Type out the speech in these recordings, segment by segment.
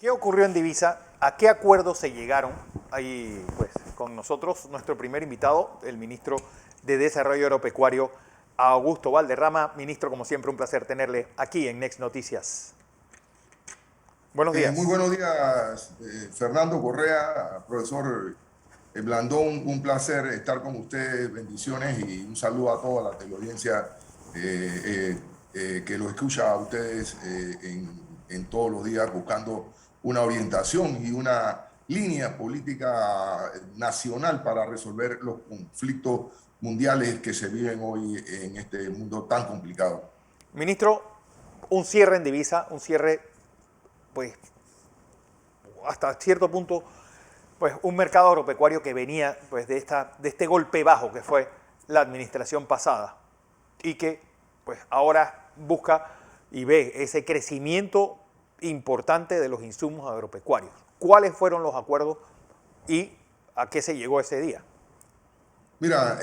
¿Qué ocurrió en Divisa? ¿A qué acuerdos se llegaron? Ahí, pues, con nosotros, nuestro primer invitado, el ministro de Desarrollo Agropecuario, Augusto Valderrama. Ministro, como siempre, un placer tenerle aquí en Next Noticias. Buenos Muy días. buenos días, Fernando Correa, profesor Blandón, un placer estar con ustedes, bendiciones y un saludo a toda la teleaudiencia que lo escucha a ustedes en todos los días buscando una orientación y una línea política nacional para resolver los conflictos mundiales que se viven hoy en este mundo tan complicado. Ministro, un cierre en Divisa, un cierre, pues, hasta cierto punto, pues, un mercado agropecuario que venía, pues, de este golpe bajo que fue la administración pasada y que, pues, ahora busca y ve ese crecimiento importante de los insumos agropecuarios. ¿Cuáles fueron los acuerdos y a qué se llegó ese día? Mira,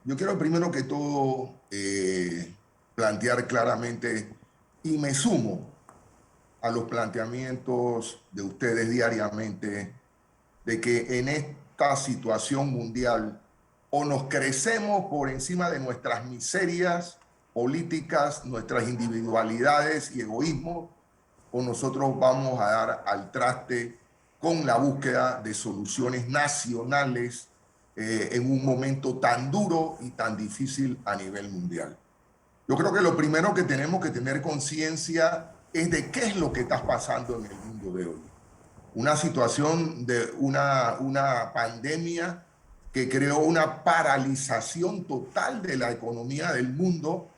yo quiero primero que todo plantear claramente y me sumo a los planteamientos de ustedes diariamente de que en esta situación mundial o nos crecemos por encima de nuestras miserias políticas, nuestras individualidades y egoísmos, o nosotros vamos a dar al traste con la búsqueda de soluciones nacionales en un momento tan duro y tan difícil a nivel mundial. Yo creo que lo primero que tenemos que tener conciencia es de qué es lo que está pasando en el mundo de hoy. Una situación de una pandemia que creó una paralización total de la economía del mundo,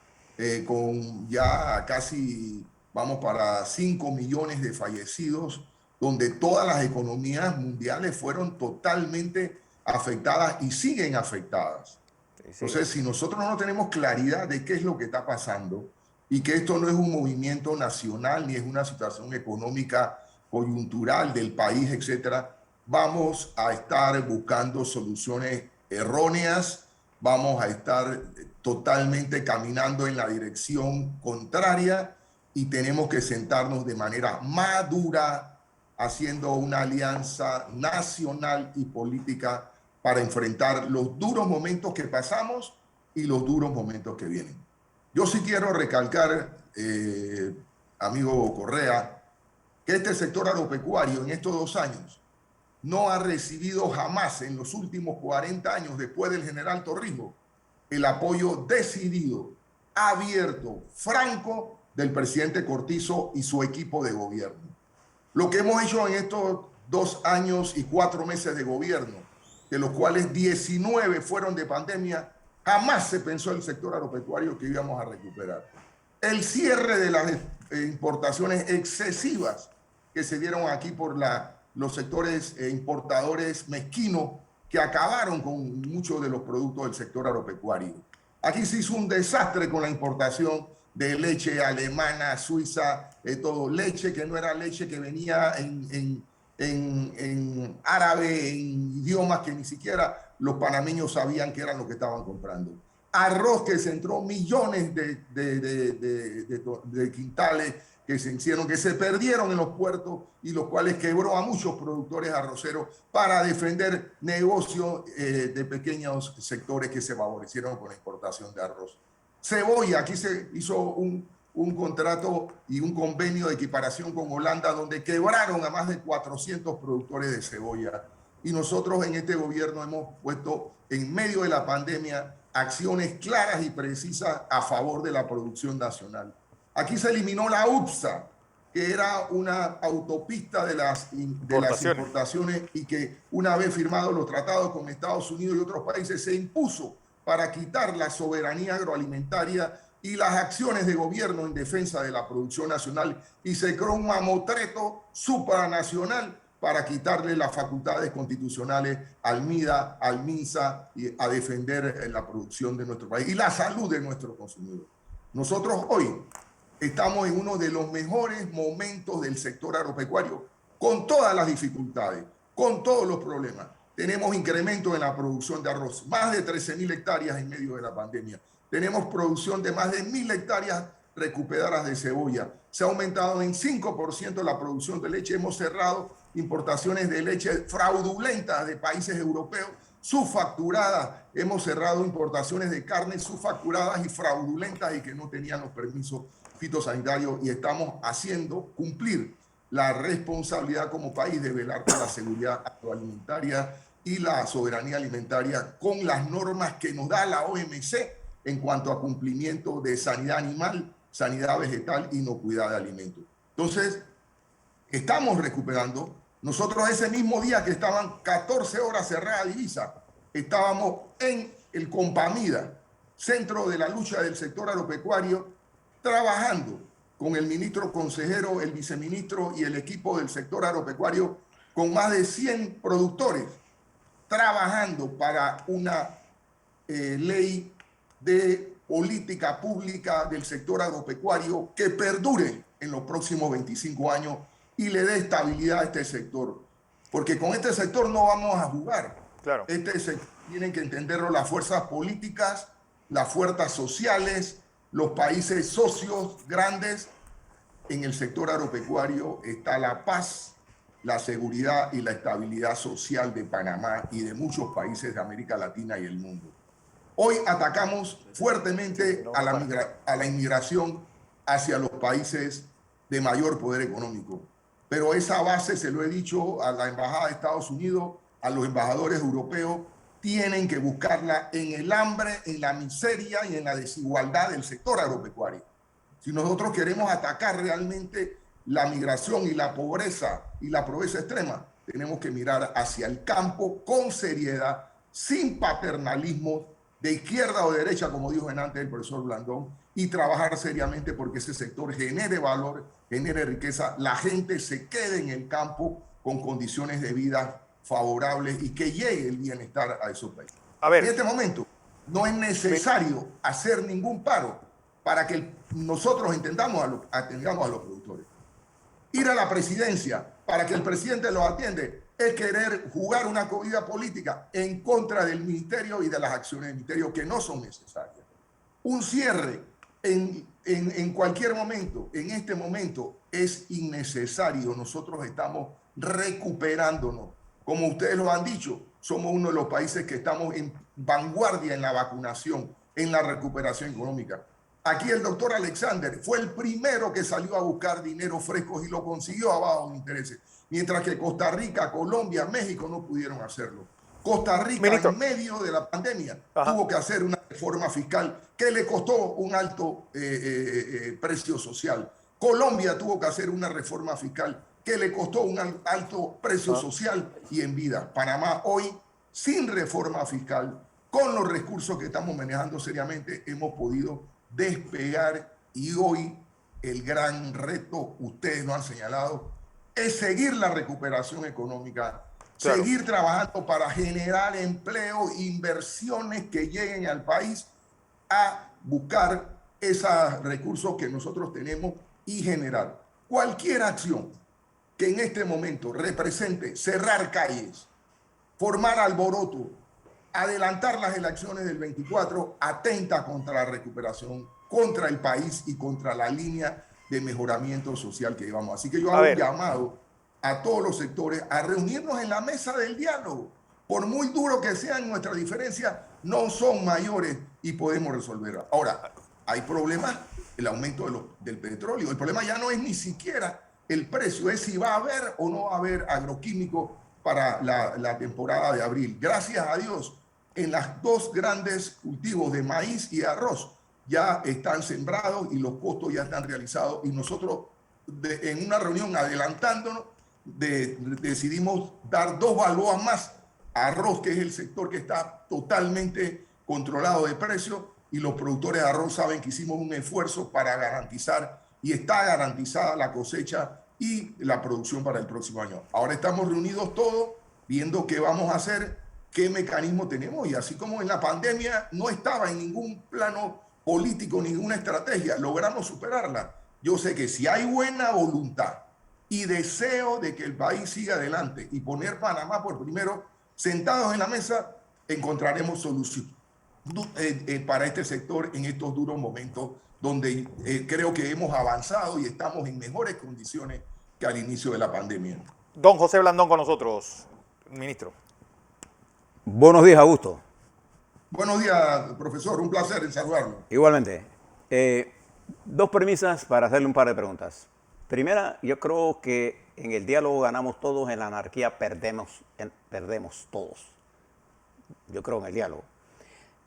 con ya casi, vamos para 5 millones de fallecidos, donde todas las economías mundiales fueron totalmente afectadas y siguen afectadas. Sí, sí. Entonces, si nosotros no tenemos claridad de qué es lo que está pasando y que esto no es un movimiento nacional ni es una situación económica coyuntural del país, etcétera, vamos a estar buscando soluciones erróneas, vamos a estar totalmente caminando en la dirección contraria y tenemos que sentarnos de manera madura haciendo una alianza nacional y política para enfrentar los duros momentos que pasamos y los duros momentos que vienen. Yo sí quiero recalcar, amigo Correa, que este sector agropecuario en estos 2 años no ha recibido jamás en los últimos 40 años, después del general Torrijos, el apoyo decidido, abierto, franco del presidente Cortizo y su equipo de gobierno. Lo que hemos hecho en estos 2 años y 4 meses de gobierno, de los cuales 19 fueron de pandemia, jamás se pensó el sector agropecuario que íbamos a recuperar. El cierre de las importaciones excesivas que se dieron aquí por los sectores importadores mezquinos que acabaron con muchos de los productos del sector agropecuario. Aquí se hizo un desastre con la importación de leche alemana, suiza, todo. Leche que no era leche, que venía en árabe, en idiomas que ni siquiera los panameños sabían que eran lo que estaban comprando. Arroz que se entró millones de quintales que se hicieron, que se perdieron en los puertos y los cuales quebró a muchos productores arroceros para defender negocios de pequeños sectores que se favorecieron con la importación de arroz. Cebolla, aquí se hizo un contrato y un convenio de equiparación con Holanda donde quebraron a más de 400 productores de cebolla. Y nosotros en este gobierno hemos puesto en medio de la pandemia acciones claras y precisas a favor de la producción nacional. Aquí se eliminó la UPSA, que era una autopista de las importaciones y que una vez firmados los tratados con Estados Unidos y otros países se impuso para quitar la soberanía agroalimentaria y las acciones de gobierno en defensa de la producción nacional y se creó un mamotreto supranacional para quitarle las facultades constitucionales al MIDA, al MINSA y a defender la producción de nuestro país y la salud de nuestros consumidores. Nosotros hoy estamos en uno de los mejores momentos del sector agropecuario, con todas las dificultades, con todos los problemas. Tenemos incremento en la producción de arroz, más de 13.000 hectáreas en medio de la pandemia. Tenemos producción de más de 1.000 hectáreas recuperadas de cebolla. Se ha aumentado en 5% la producción de leche. Hemos cerrado importaciones de leche fraudulentas de países europeos, subfacturadas. Hemos cerrado importaciones de carne subfacturadas y fraudulentas y que no tenían los permisos fitosanitarios, y estamos haciendo cumplir la responsabilidad como país de velar por la seguridad agroalimentaria y la soberanía alimentaria con las normas que nos da la OMC en cuanto a cumplimiento de sanidad animal, sanidad vegetal, inocuidad de alimentos. Entonces, estamos recuperando. Nosotros ese mismo día que estaban 14 horas cerrada divisa, estábamos en el Compamida, centro de la lucha del sector agropecuario, trabajando con el ministro consejero, el viceministro y el equipo del sector agropecuario, con más de 100 productores, trabajando para una ley de política pública del sector agropecuario que perdure en los próximos 25 años y le dé estabilidad a este sector. Porque con este sector no vamos a jugar. Claro. Este sector tienen que entenderlo las fuerzas políticas, las fuerzas sociales, los países socios grandes. En el sector agropecuario está la paz, la seguridad y la estabilidad social de Panamá y de muchos países de América Latina y el mundo. Hoy atacamos fuertemente a la inmigración hacia los países de mayor poder económico. Pero esa base, se lo he dicho a la Embajada de Estados Unidos, a los embajadores europeos, tienen que buscarla en el hambre, en la miseria y en la desigualdad del sector agropecuario. Si nosotros queremos atacar realmente la migración y la pobreza extrema, tenemos que mirar hacia el campo con seriedad, sin paternalismo, de izquierda o de derecha, como dijo antes el profesor Blandón, y trabajar seriamente porque ese sector genere valor, genere riqueza, la gente se quede en el campo con condiciones de vida favorables y que llegue el bienestar a esos países. En este momento no es necesario hacer ningún paro para que nosotros atendamos a los productores. Ir a la presidencia para que el presidente los atiende es querer jugar una corrida política en contra del ministerio y de las acciones del ministerio que no son necesarias. Un cierre en cualquier momento, en este momento, es innecesario. Nosotros estamos recuperándonos. Como ustedes lo han dicho, somos uno de los países que estamos en vanguardia en la vacunación, en la recuperación económica. Aquí el doctor Alexander fue el primero que salió a buscar dinero fresco y lo consiguió a bajos intereses, mientras que Costa Rica, Colombia, México no pudieron hacerlo. Costa Rica, en medio de la pandemia, tuvo que hacer una reforma fiscal que le costó un alto precio social. Colombia tuvo que hacer una reforma fiscal que le costó un alto precio social y en vida. Panamá hoy, sin reforma fiscal, con los recursos que estamos manejando seriamente, hemos podido despegar, y hoy el gran reto, ustedes lo han señalado, es seguir la recuperación económica, seguir trabajando para generar empleo, inversiones que lleguen al país a buscar esos recursos que nosotros tenemos y generar cualquier acción que en este momento represente cerrar calles, formar alboroto, adelantar las elecciones del 24, atenta contra la recuperación, contra el país y contra la línea de mejoramiento social que llevamos. Así que yo hago un llamado a todos los sectores a reunirnos en la mesa del diálogo. Por muy duro que sean nuestras diferencias, no son mayores y podemos resolverlas. Ahora, hay problemas, el aumento del petróleo. El problema ya no es ni siquiera el precio, es si va a haber o no va a haber agroquímicos para la temporada de abril. Gracias a Dios, en las dos grandes cultivos de maíz y arroz ya están sembrados y los costos ya están realizados, y nosotros en una reunión adelantándonos decidimos dar 2 balboas más a arroz, que es el sector que está totalmente controlado de precio, y los productores de arroz saben que hicimos un esfuerzo para garantizar, y está garantizada la cosecha y la producción para el próximo año. Ahora estamos reunidos todos viendo qué vamos a hacer, qué mecanismo tenemos, y así como en la pandemia no estaba en ningún plano político, ninguna estrategia, logramos superarla. Yo sé que si hay buena voluntad y deseo de que el país siga adelante y poner Panamá por primero, sentados en la mesa, encontraremos solución para este sector en estos duros momentos donde creo que hemos avanzado y estamos en mejores condiciones que al inicio de la pandemia. Don José Blandón con nosotros, ministro. Buenos días, Augusto. Buenos días, profesor. Un placer en saludarlo. Igualmente. Dos premisas para hacerle un par de preguntas. Primera, yo creo que en el diálogo ganamos todos, en la anarquía perdemos todos. Yo creo en el diálogo.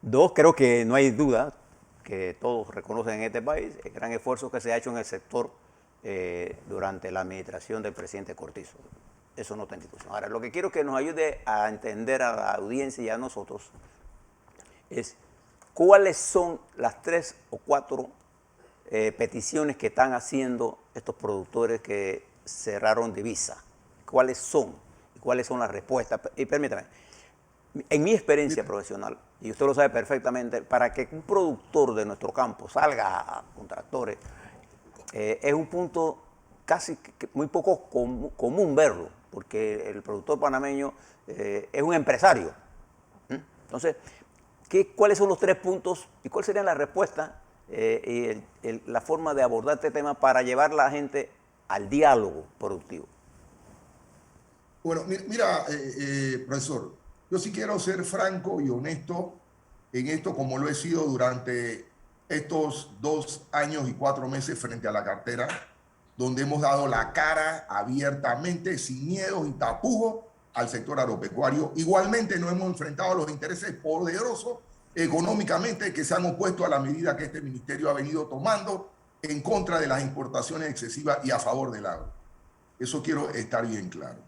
Dos, creo que no hay duda que todos reconocen en este país el gran esfuerzo que se ha hecho en el sector durante la administración del presidente Cortizo. Eso no está en discusión. Ahora, lo que quiero que nos ayude a entender a la audiencia y a nosotros es cuáles son las 3 o 4 peticiones que están haciendo estos productores que cerraron divisa. ¿Cuáles son? ¿Y cuáles son las respuestas? Y permítame, en mi experiencia profesional, y usted lo sabe perfectamente, para que un productor de nuestro campo salga a contractores, es un punto casi muy poco común verlo, porque el productor panameño es un empresario. Entonces, ¿cuáles son los 3 puntos y cuál sería la respuesta y la forma de abordar este tema para llevar a la gente al diálogo productivo? Bueno, mira, profesor, yo sí quiero ser franco y honesto en esto, como lo he sido durante estos 2 años y 4 meses frente a la cartera, donde hemos dado la cara abiertamente, sin miedos y tapujos, al sector agropecuario. Igualmente nos hemos enfrentado a los intereses poderosos económicamente que se han opuesto a la medida que este ministerio ha venido tomando en contra de las importaciones excesivas y a favor del agro. Eso quiero estar bien claro.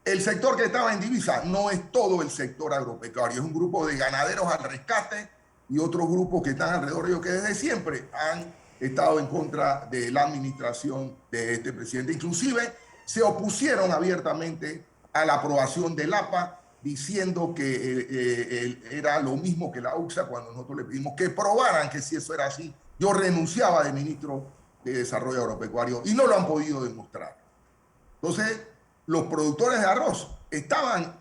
El sector que estaba en divisa no es todo el sector agropecuario, es un grupo de ganaderos al rescate y otros grupos que están alrededor de ellos que desde siempre han estado en contra de la administración de este presidente. Inclusive se opusieron abiertamente a la aprobación del APA, diciendo que era lo mismo que la UXA cuando nosotros le pedimos que probaran que si eso era así. Yo renunciaba de ministro de Desarrollo Agropecuario y no lo han podido demostrar. Entonces, los productores de arroz estaban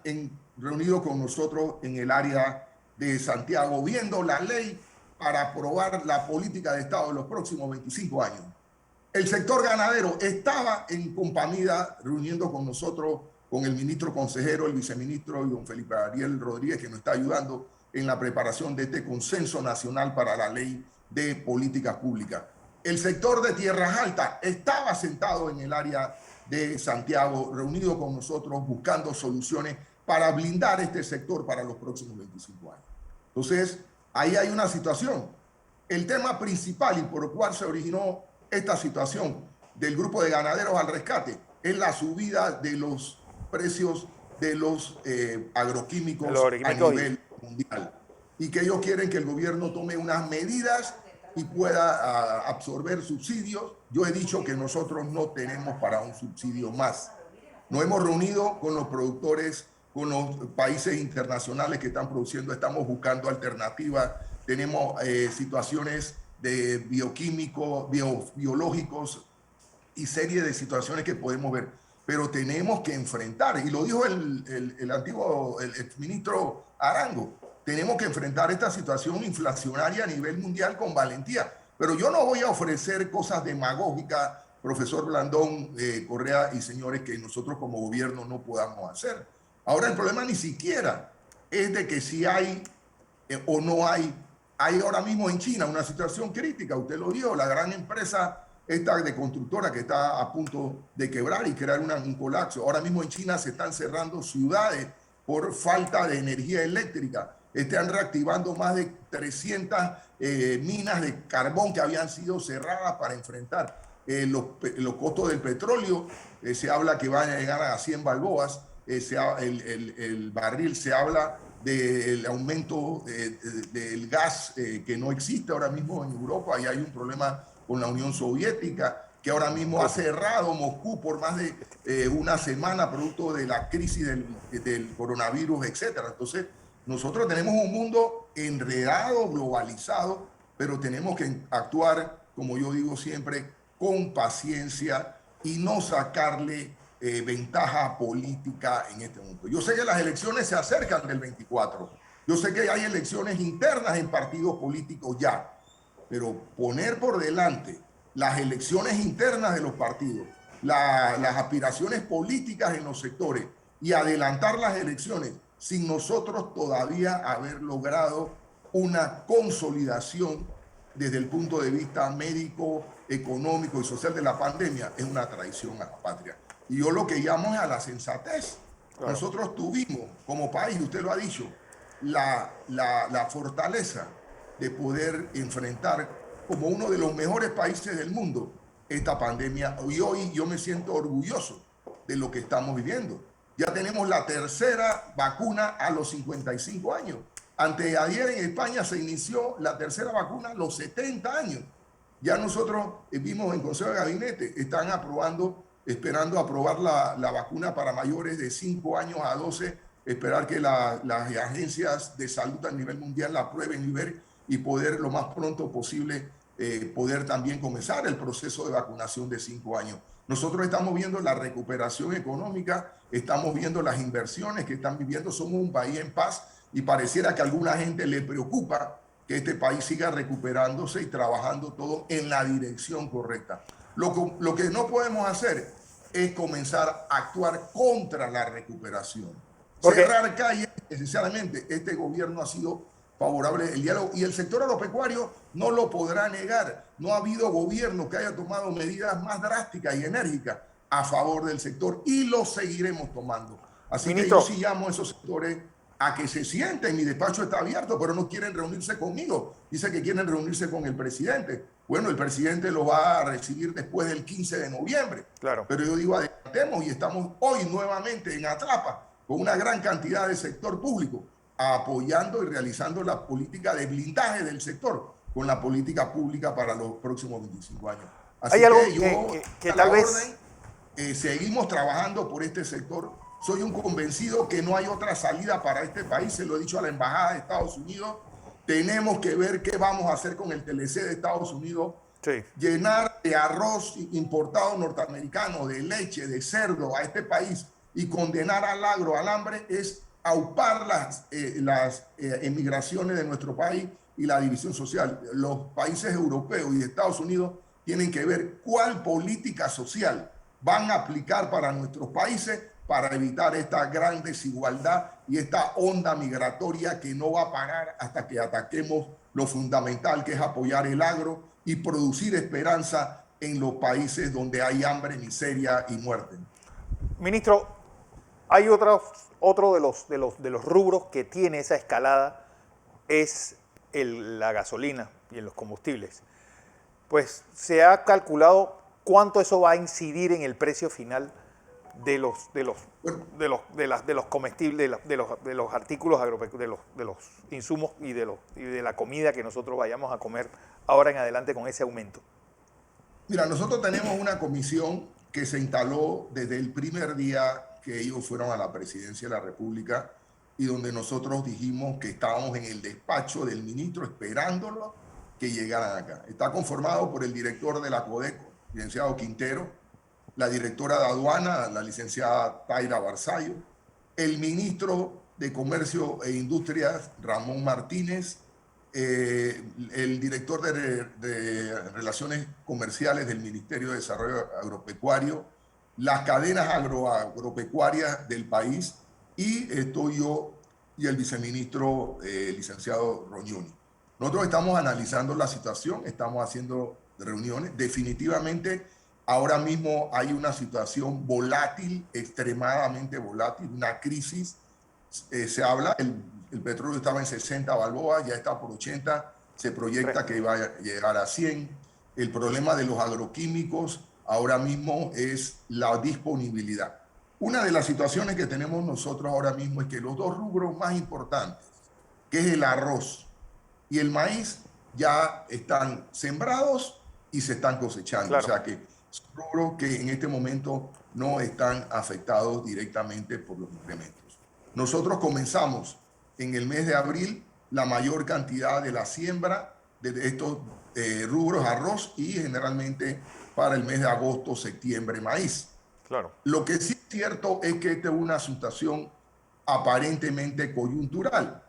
reunidos con nosotros en el área de Santiago, viendo la ley para aprobar la política de Estado de los próximos 25 años. El sector ganadero estaba en Compamida reuniendo con nosotros, con el ministro consejero, el viceministro y don Felipe Ariel Rodríguez, que nos está ayudando en la preparación de este consenso nacional para la ley de políticas públicas. El sector de tierras altas estaba sentado en el área de Santiago, reunido con nosotros, buscando soluciones para blindar este sector para los próximos 25 años. Entonces, ahí hay una situación. El tema principal y por el cual se originó esta situación del grupo de ganaderos al rescate es la subida de los precios de los agroquímicos a nivel mundial y que ellos quieren que el gobierno tome unas medidas y pueda absorber subsidios. Yo he dicho que nosotros no tenemos para un subsidio más. Nos hemos reunido con los productores, con los países internacionales que están produciendo, estamos buscando alternativas, tenemos situaciones de bioquímicos, biológicos y serie de situaciones que podemos ver, pero tenemos que enfrentar, y lo dijo el antiguo exministro Arango, tenemos que enfrentar esta situación inflacionaria a nivel mundial con valentía. Pero yo no voy a ofrecer cosas demagógicas, profesor Blandón, Correa y señores, que nosotros como gobierno no podamos hacer. Ahora el problema ni siquiera es de que si hay o no hay ahora mismo en China una situación crítica, usted lo vio, la gran empresa esta de constructora que está a punto de quebrar y crear un colapso. Ahora mismo en China se están cerrando ciudades por falta de energía eléctrica. Están reactivando más de 300 minas de carbón que habían sido cerradas para enfrentar los costos del petróleo. Se habla que van a llegar a 100 balboas. El barril, se habla del aumento del gas que no existe ahora mismo en Europa y hay un problema con la Unión Soviética, que ahora mismo ha cerrado Moscú por más de una semana producto de la crisis del coronavirus, etc. Entonces, nosotros tenemos un mundo enredado, globalizado, pero tenemos que actuar, como yo digo siempre, con paciencia y no sacarle ventaja política en este momento. Yo sé que las elecciones se acercan del 24. Yo sé que hay elecciones internas en partidos políticos ya. pero poner por delante las elecciones internas de los partidos, las aspiraciones políticas en los sectores y adelantar las elecciones sin nosotros todavía haber logrado una consolidación desde el punto de vista médico, económico y social de la pandemia, es una traición a la patria. Y yo lo que llamo es a la sensatez. Claro. Nosotros tuvimos como país, usted lo ha dicho, la fortaleza de poder enfrentar como uno de los mejores países del mundo esta pandemia. Y hoy yo me siento orgulloso de lo que estamos viviendo. Ya tenemos la tercera vacuna a los 55 años. Anteayer en España se inició la tercera vacuna a los 70 años. Ya nosotros vimos en Consejo de Gabinete, están aprobando, esperando aprobar la vacuna para mayores de 5 años a 12, esperar que las agencias de salud a nivel mundial la aprueben y ver y poder lo más pronto posible poder también comenzar el proceso de vacunación de 5 años. Nosotros estamos viendo la recuperación económica, estamos viendo las inversiones que están viviendo, somos un país en paz y pareciera que a alguna gente le preocupa que este país siga recuperándose y trabajando todo en la dirección correcta. Lo que no podemos hacer es comenzar a actuar contra la recuperación. Cerrar calles, esencialmente, este gobierno ha sido favorable el diálogo y el sector agropecuario no lo podrá negar. No ha habido gobierno que haya tomado medidas más drásticas y enérgicas a favor del sector y lo seguiremos tomando. Así que yo sí llamo a esos sectores a que se sienten. Mi despacho está abierto, pero no quieren reunirse conmigo. Dice que quieren reunirse con el presidente. Bueno, el presidente lo va a recibir después del 15 de noviembre. Claro. Pero yo digo, adelantemos y estamos hoy nuevamente en Atlapa con una gran cantidad de sector público apoyando y realizando la política de blindaje del sector con la política pública para los próximos 25 años. Así hay algo que tal vez seguimos trabajando por este sector. Soy un convencido que no hay otra salida para este país, se lo he dicho a la Embajada de Estados Unidos. Tenemos que ver qué vamos a hacer con el TLC de Estados Unidos. Sí. Llenar de arroz importado norteamericano, de leche, de cerdo a este país y condenar al agro, al hambre, es aupar las emigraciones de nuestro país y la división social. Los países europeos y de Estados Unidos tienen que ver cuál política social van a aplicar para nuestros países para evitar esta gran desigualdad y esta onda migratoria que no va a parar hasta que ataquemos lo fundamental, que es apoyar el agro y producir esperanza en los países donde hay hambre, miseria y muerte. Ministro, hay otro de los rubros que tiene esa escalada, es la gasolina y en los combustibles. Pues se ha calculado cuánto eso va a incidir en el precio final de los comestibles, de los artículos agropecuarios, de los insumos y de la comida que nosotros vayamos a comer ahora en adelante con ese aumento. Mira, nosotros tenemos una comisión que se instaló desde el primer día que ellos fueron a la presidencia de la República y donde nosotros dijimos que estábamos en el despacho del ministro esperándolo que llegaran acá. Está conformado por el director de la Codeco, licenciado Quintero, la directora de aduana, la licenciada Taira Barzallo, el ministro de Comercio e Industrias, Ramón Martínez, el director de Relaciones Comerciales del Ministerio de Desarrollo Agropecuario, las cadenas agropecuarias del país, y estoy yo y el viceministro licenciado Rognoni. Nosotros estamos analizando la situación, estamos haciendo reuniones. Definitivamente ahora mismo hay una situación volátil, extremadamente volátil, una crisis. Se habla, el petróleo estaba en 60 balboas, ya está por 80, se proyecta que va a llegar a 100. El problema de los agroquímicos ahora mismo es la disponibilidad. Una de las situaciones que tenemos nosotros ahora mismo es que los dos rubros más importantes, que es el arroz y el maíz, ya están sembrados y se están cosechando. Claro. O sea que son rubros que en este momento no están afectados directamente por los incrementos. Nosotros comenzamos en el mes de abril la mayor cantidad de la siembra de estos rubros, arroz, y generalmente para el mes de agosto, septiembre, maíz. Claro. Lo que sí es cierto es que esta es una situación aparentemente coyuntural.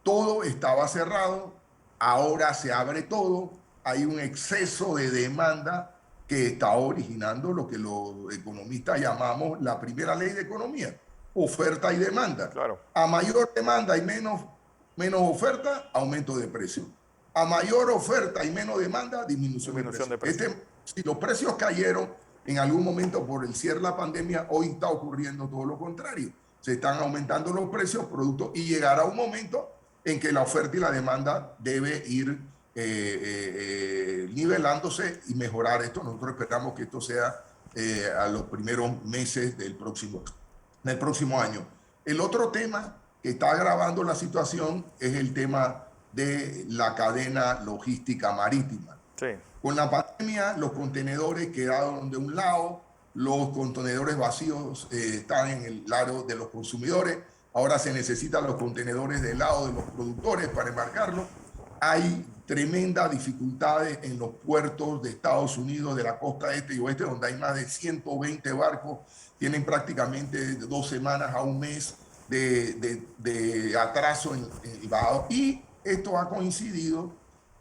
Todo estaba cerrado, ahora se abre todo hay un exceso de demanda que está originando lo que los economistas llamamos la primera ley de economía, oferta y demanda. Claro. A mayor demanda y menos oferta, aumento de precio. A mayor oferta y menos demanda, disminución de precio. Si los precios cayeron en algún momento por el cierre de la pandemia, hoy está ocurriendo todo lo contrario. Se están aumentando los precios, productos, y llegará un momento en que la oferta y la demanda debe ir nivelándose y mejorar esto. Nosotros esperamos que esto sea a los primeros meses del próximo año. El otro tema que está agravando la situación es el tema de la cadena logística marítima. Sí. Con la pandemia, los contenedores quedaron de un lado, los contenedores vacíos están en el lado de los consumidores, ahora se necesitan los contenedores del lado de los productores para embarcarlos. Hay tremendas dificultades en los puertos de Estados Unidos, de la costa este y oeste, donde hay más de 120 barcos, tienen prácticamente 2 semanas a un mes de atraso en el bajado. Y esto ha coincidido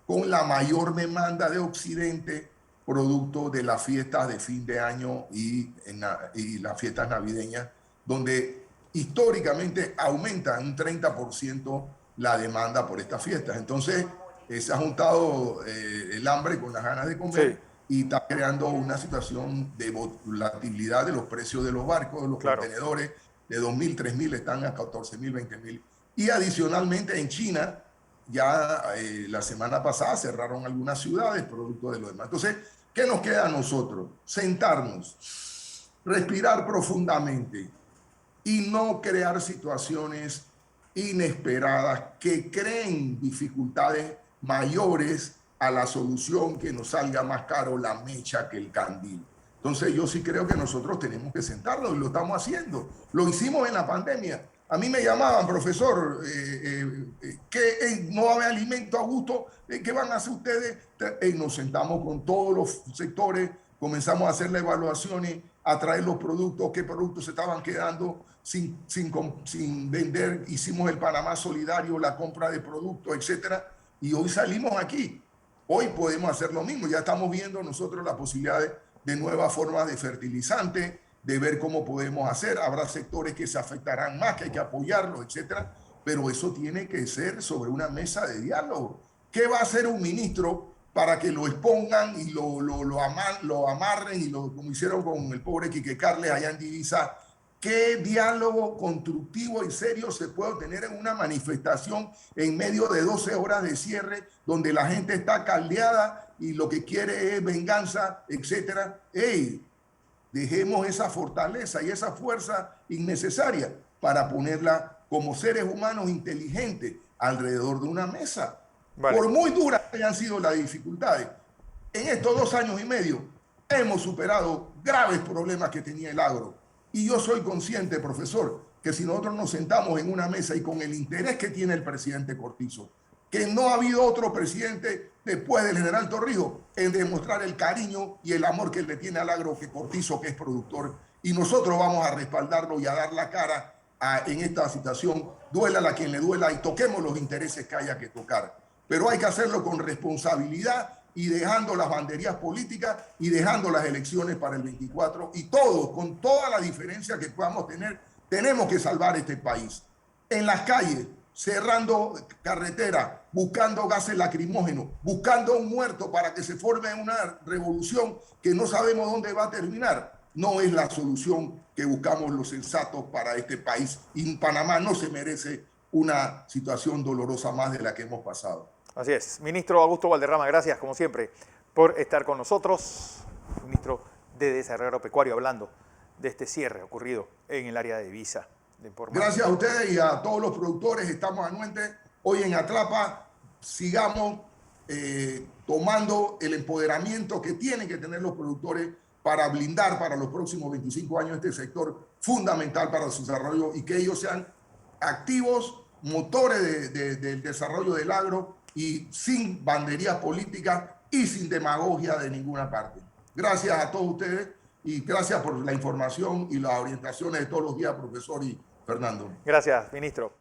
con la mayor demanda de Occidente, producto de las fiestas de fin de año y las fiestas navideñas, donde históricamente aumenta un 30% la demanda por estas fiestas. Entonces, se ha juntado el hambre con las ganas de comer. Sí. Y está creando una situación de volatilidad de los precios de los barcos, de los contenedores, de 2.000, 3.000, están a 14.000, 20.000. Y adicionalmente en China, ya la semana pasada cerraron algunas ciudades producto de lo demás. Entonces, ¿qué nos queda a nosotros? Sentarnos, respirar profundamente y no crear situaciones inesperadas que creen dificultades mayores a la solución, que nos salga más caro la mecha que el candil. Entonces yo sí creo que nosotros tenemos que sentarnos, y lo estamos haciendo. Lo hicimos en la pandemia. A mí me llamaban, profesor, que no va a haber alimento a gusto, ¿qué van a hacer ustedes? Nos sentamos con todos los sectores, comenzamos a hacer las evaluaciones, a traer los productos, qué productos se estaban quedando sin vender. Hicimos el Panamá Solidario, la compra de productos, etcétera. Y hoy salimos aquí. Hoy podemos hacer lo mismo. Ya estamos viendo nosotros la posibilidad de nuevas formas de fertilizante, de ver cómo podemos hacer. Habrá sectores que se afectarán más, que hay que apoyarlos, etcétera. Pero eso tiene que ser sobre una mesa de diálogo. ¿Qué va a hacer un ministro para que lo expongan y lo amarren, y como hicieron con el pobre Quique Carles allá en Divisa? ¿Qué diálogo constructivo y serio se puede tener en una manifestación en medio de 12 horas de cierre, donde la gente está caldeada y lo que quiere es venganza, etcétera? ¡Ey! Dejemos esa fortaleza y esa fuerza innecesaria para ponerla como seres humanos inteligentes alrededor de una mesa. Vale. Por muy duras que hayan sido las dificultades, en estos 2 años y medio hemos superado graves problemas que tenía el agro. Y yo soy consciente, profesor, que si nosotros nos sentamos en una mesa y con el interés que tiene el presidente Cortizo, que no ha habido otro presidente después del general Torrijos en demostrar el cariño y el amor que le tiene al agro que Cortizo, que es productor, y nosotros vamos a respaldarlo y a dar la cara en esta situación, duélala a quien le duela, y toquemos los intereses que haya que tocar. Pero hay que hacerlo con responsabilidad y dejando las banderías políticas y dejando las elecciones para el 24, y todos, con toda la diferencia que podamos tener, tenemos que salvar este país. En las calles, cerrando carreteras, buscando gases lacrimógenos, buscando un muerto para que se forme una revolución que no sabemos dónde va a terminar, no es la solución que buscamos los sensatos para este país. Y Panamá no se merece una situación dolorosa más de la que hemos pasado. Así es. Ministro Augusto Valderrama, gracias, como siempre, por estar con nosotros. Ministro de Desarrollo Agropecuario, hablando de este cierre ocurrido en el área de Divisa. Gracias a ustedes y a todos los productores. Estamos anuentes hoy en Atrapa. Sigamos tomando el empoderamiento que tienen que tener los productores para blindar para los próximos 25 años este sector fundamental para su desarrollo, y que ellos sean activos, motores del desarrollo del agro, y sin banderías políticas y sin demagogia de ninguna parte. Gracias a todos ustedes y gracias por la información y las orientaciones de todos los días, profesor y Fernando. Gracias, ministro.